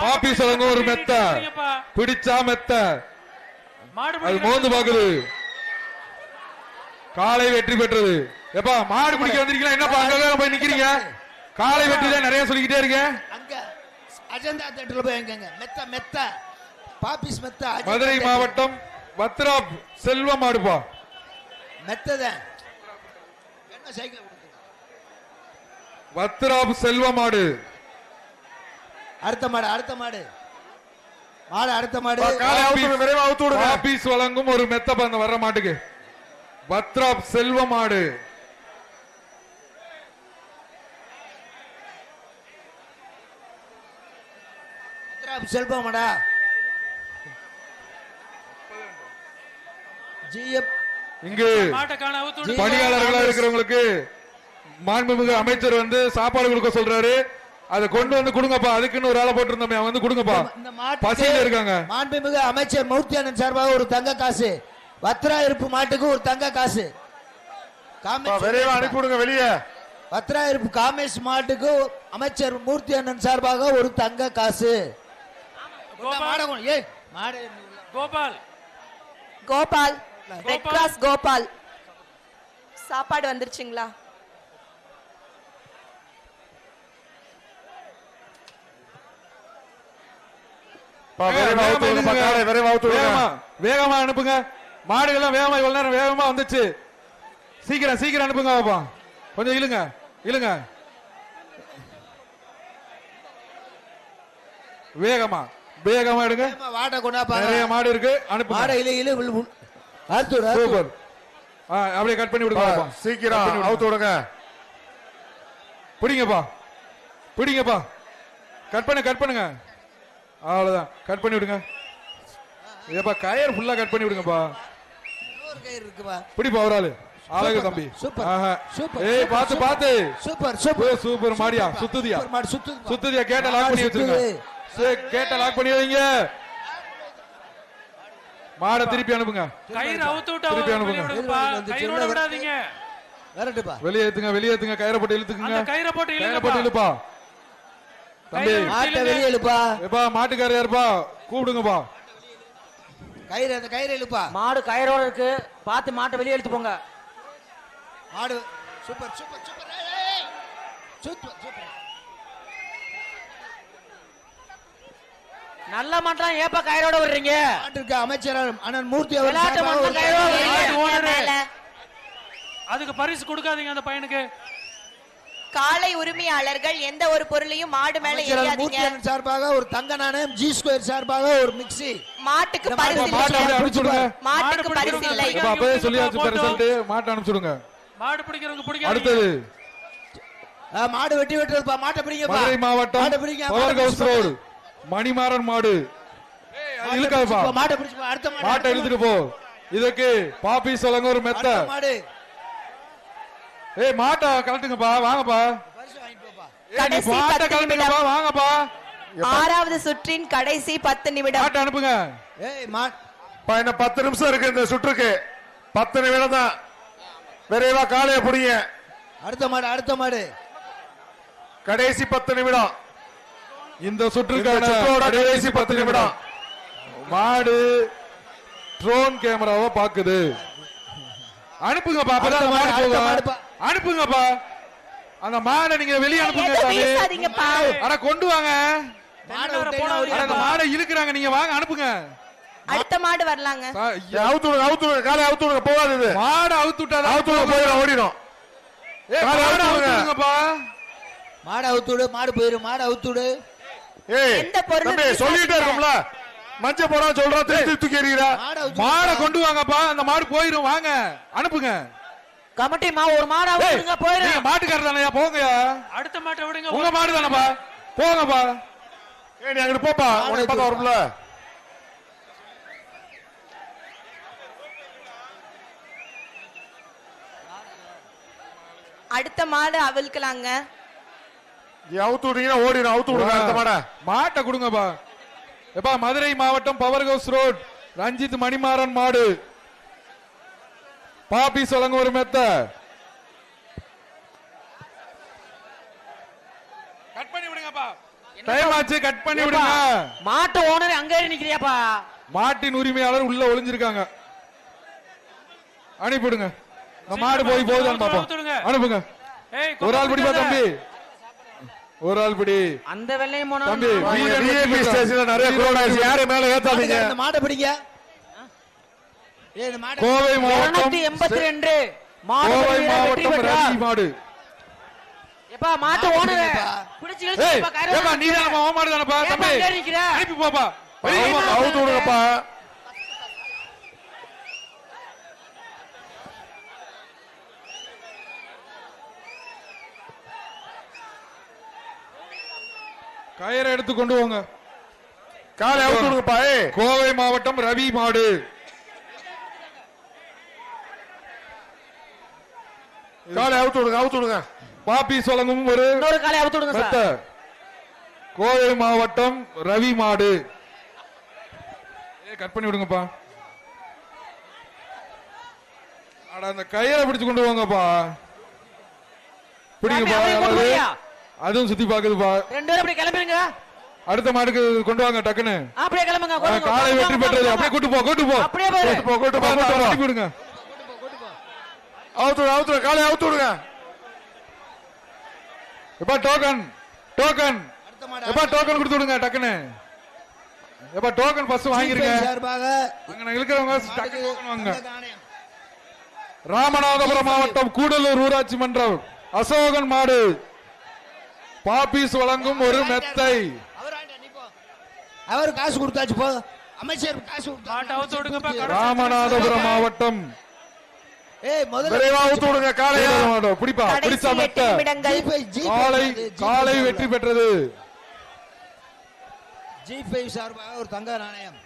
பாப்பீஸ் வழங்க ஒரு மெத்த பிடிச்சா மெத்த அது மோந்து பாக்குது. காலை வெற்றி பெற்றது. எப்பா மாடு பிடிக்க வந்திருக்கீங்களா? என்னப்பா அங்க போய் நிக்கிறீங்க? காலை வெற்றி தான் நிறைய சொல்லிக்கிட்டே இருக்கேன். அங்க அஜந்தா தேட்டர்ல போய் எங்கங்க மெத்த மெத்த பாப்பீஸ் மெத்த. மதுரை மாவட்டம் பத்ராப் செல்வ மாடுப்பா மெத்ததான். என்ன சைக்கிள் பத்ராப் செல்வ மாடு. அடுத்த மாடு அடுத்த மாடு மாடு அடுத்த மாடு. பாப்பீஸ் வழங்கும் ஒரு மெத்த பந்த வர்ற மாட்டுக்கு பத்ராப் செல்வ மாடு. செல்வமாடா இங்கு பணியாளர்களா இருக்கிறவங்களுக்கு மாண்புமிகு அமைச்சர் வந்து சாப்பாடு கொடுக்க சொல்றாரு. அதை கொண்டு வந்து கொடுங்கப்பா. அதுக்குன்னு ஒரு ஆளை போட்டிருந்தோம், வந்து கொடுங்கப்பா. பசியில இருக்காங்க. மாண்புமிகு அமைச்சர் மூர்த்தியானன் சார்பாக ஒரு தங்க காசு. வத்ரா இருப்பு மாட்டுக்கு ஒரு தங்க காசு. அனுப்பிவிடுங்க வெளியே. வத்ரா இருப்பு காமேஷ் மாட்டுக்கு அமைச்சர் மூர்த்தியானன் சார்பாக ஒரு தங்க காசு. கோபால் கோபால் ரெட் கிராஸ் கோபால் சாப்பாடு வந்துருச்சுங்களா? வேகமா அனுப்புங்க. மாடுகள்லாம் வேகமா இவ்வளவு நேரம் வேகமா வந்துச்சு. சீக்கிரம் சீக்கிரம் அனுப்புங்க பாப்பா. கொஞ்சம் இழுங்க இழுங்க வேகமா வேகமா எடுங்க. நிறைய மாடு இருக்கு. அனுப்புங்க. சூப்பர். அப்படியே கட் பண்ணி விடுங்க. சீக்கிரம் அவுத்து விடுங்க. பிடிங்கப்பா பிடிங்கப்பா. கட் பண்ணுங்க. அவ்வளவுதான். கட் பண்ணி விடுங்க. ஏப்பா கயர் ஃபுல்லா கட் பண்ணி விடுங்கப்பா. பிடிப்பா ஒரு ஆளு. அழகு தம்பி. ஏய் பாத்து பாத்து. சூப்பர் மாடியா. சுத்துதியா. கேட்ட லாக் பண்ணி வச்சிருங்க. கேட்ட லாக் பண்ணி வைங்க. மாட திருப்பி அனுப்புங்க. திருப்பி அனுப்புங்க. வெளியேத்துங்க. கயிறை போட்டு இழுத்துக்குங்க. கயிறை போட்டு இழுப்பா தம்பி. வெளியே இழுப்பா. எப்பா மாட்டுக்காரர் யாருப்பா? கூப்பிடுங்கப்பா. கயிறு இழுப்பா. மாடு கயிறோட இருக்கு. பார்த்து மாட்டை வெளியே எடுத்து போங்க. மாடு super super super super super. நல்ல மாட்டலாம் ஏப்பா கயிறோட வர்றீங்க? மாட்டுக்கு அமைச்சர் அண்ணன் மூர்த்தி அதுக்கு பரிசு கொடுக்காதீங்க அந்த பையனுக்கு. காலை உரிமையாளர்கள் எந்த ஒரு பொருளையும் மாடு மேல ஏறியாதீங்க. சார்பாக ஒரு தங்க நாணயம். ஜி ஸ்கொயர் சார்பாக ஒரு மிக்ஸி. மாட்டுக்கு பரிசு இல்லை. மாட்டுக்கு பரிசு இல்லை. அப்பவே சொல்லியாச்சு ரிசல்ட். மாட்டை அனுப்பிச்சுடுங்க. மாடு பிடிக்கிறவங்க பிடிக்காதீங்க. அடுத்தது மாடு வெட்டி வெட்டுறதுப்பா. மாட்டை பிடிங்க. மதுரை மாவட்டம் பவர் ஹவுஸ் ரோடு மணிமாறன் மாடு. இழுக்காதப்பா. மாட்டை பிடிச்சு அடுத்த மாட்டை இழுத்துட்டு போ. இதுக்கு பாப்பீஸ் வழங்க ஒரு மெத்த மாடு. ஏய் மாட்டை கலட்டுங்கப்பா. வாங்கப்பா. மாட்டை கலட்டுங்கப்பா. வாங்கப்பா. ஆறாவது சுற்றின் கடைசி 10 நிமிடம். மாட்டை அனுப்புங்க. ஏய் இன்னும் 10 நிமிஷம் இருக்கு இந்த சுற்றுக்கு. 10 நிமிடம் தான். விரைவா காலையை பிடிங்க. அடுத்த மாடு. கடைசி 10 நிமிடம். இந்த சுற்றுக்கான கடைசி 10 நிமிடம். மாடு ட்ரோன் கேமராவை பாக்குது. அனுப்புங்கப்பா. அனுப்புங்கப்பா. அந்த மாடை நீங்க வெளியே அனுப்புங்க. அட கொண்டு வாங்க. அந்த மாடை இழுக்கிறாங்க. நீங்க வாங்க அனுப்புங்க. அடுத்த மாடு வரலாங்க. அவுத்துடுங்க. காலை அவுத்துடுங்க. போகாது இது. மாடை அவுத்துட்டாதான் போயிடும். ஓடிடும். மாடு அவுத்துடு. மாடு போயிடும். மாடு அவுத்துடு. சொல்லிட்டே இருக்கும்ல. மஞ்ச போறா சொல்றா. தூக்கி எறிகிறா. மாடை கொண்டு வாங்கப்பா. அந்த மாடு போயிடும். வாங்க அனுப்புங்க. கமிட்டி ஒரு மாடை விடுங்க. போயிடும். மாட்டுக்காரர் தானே. போங்கயா. அடுத்த மாட்டை விடுங்க. உங்க மாடு தானப்பா. போங்கப்பா. நீ அங்கிட்டு போப்பா. உனக்கு பார்த்தா வரும்ல. அடுத்த மாடு அவிழ்க்கலாங்க. அவுத்து விடுங்க. ஓடிடும். அவுத்து விடுங்க. அடுத்த மாடை. மாட்டை கொடுங்கப்பா. எப்பா மதுரை மாவட்டம் power house road Ranjith Manimaran மாடு. பாப்பீஸ் வழங்க ஒரு மெத்த. கட் பண்ணி விடுங்கப்பா. டைம் ஆச்சு கட் பண்ணி விடுங்க. மாட்டு ஓனர் அங்க நிக்கிறியாப்பா? மாட்டின் உரிமையாளர் உள்ள ஒளிஞ்சிருக்காங்க. அனுப்பிடுங்க. மாடு போய் போகுதான்னு பாப்போம். அனுப்புங்க. ஏய், ஒரு ஆள் பிடிப்பா தம்பி, ஒரு ஆள் பிடி அந்த வெள்ளையும் போனா தம்பி. விஐபி ஸ்டேஷன்ல நிறைய குரோன் ஆயிடுச்சு. யாரும் மேல ஏத்தாதீங்க. இந்த மாட்டை பிடிங்க. இந்த மாட்டை கோவை மாவட்டம் 282 கோவை மாவட்டம் ரவி மாடு. எப்பா மாட்டு ஓனர் பிடிச்சு இழுத்துப்பா கயிறு. ஏப்பா நீ தான் நம்ம மாடு தானப்பா தம்பி. ஏப்பா நிக்கிற? அனுப்பி போப்பா. அவுத்து விடுங்கப்பா. கயிறை எடுத்து கொண்டு போங்க. காலை அவுத்து விடுங்கப்பா. கோவை மாவட்டம் ரவி மாடு. காலை அவுத்து விடுங்க, அவுத்து விடுங்க. பாப்பீஸ் வழங்கும் ஒரு இன்னொரு காலை அவுத்து விடுங்க மெத்த. சார். கோவை மாவட்டம் ரவி மாடு. கட் பண்ணி விடுங்கப்பா. அட அந்த கயிறை பிடிச்சு கொண்டு போங்கப்பா. பிடிங்கப்பா. அப்படியே கொண்டு அதாவது போறியா? அதுவும் சுத்தி பாக்குதுப்பா. ரெண்டு பேரும் அப்படி கிளம்புங்க. அடுத்த மாடுக்கு கொண்டு வாங்க டக்குன்னு. அப்படியே கிளம்புங்க. கொண்டு காலை வாங்க, வெற்றி வாங்க, பெற்றது. வாங்க. அப்படியே கூட்டு போ, கூட்டு போ. அப்படியே போயிரு. கூட்டு போ, கூட்டு போ, கூட்டு போ. அனுப்பி விடுங்க. அவுத்து விடுங்க, அவுத்து விடுங்க. காலை அவுத்து விடுங்க. எப்பா டோக்கன், டோக்கன். அடுத்த மாடு எப்பா டோக்கன் கொடுத்து விடுங்க டக்குன்னு. எப்பா டோக்கன் ஃபர்ஸ்ட் வாங்கிருங்க. சார்பாக அங்க இருக்கிறவங்க டக்குன்னு டோக்கன் வாங்க. தங்க நாணயம். ராமநாதபுரம் மாவட்டம் கூடலூர் ஊராட்சி மன்றம் அசோகன் மாடு. பாப்பீஸ் வழங்கும் ஒரு மெத்தை. அவர் காசு கொடுத்தாச்சு போ. அமைச்சர் காசு மாட்டை அவுத்து விடுங்கப்பா. கொடுத்தாச்சு. ராமநாதபுரம் மாவட்டம் ஏய் முதல்ல விரைவா அவுத்து விடுங்க. காலை பிடிப்பா, கடைசி பிடிச்சா 8 மெத்த. நிமிடங்கள். காலை காலை வெற்றி பெற்றது. G5 சார்பாக ஒரு தங்க நாணயம்.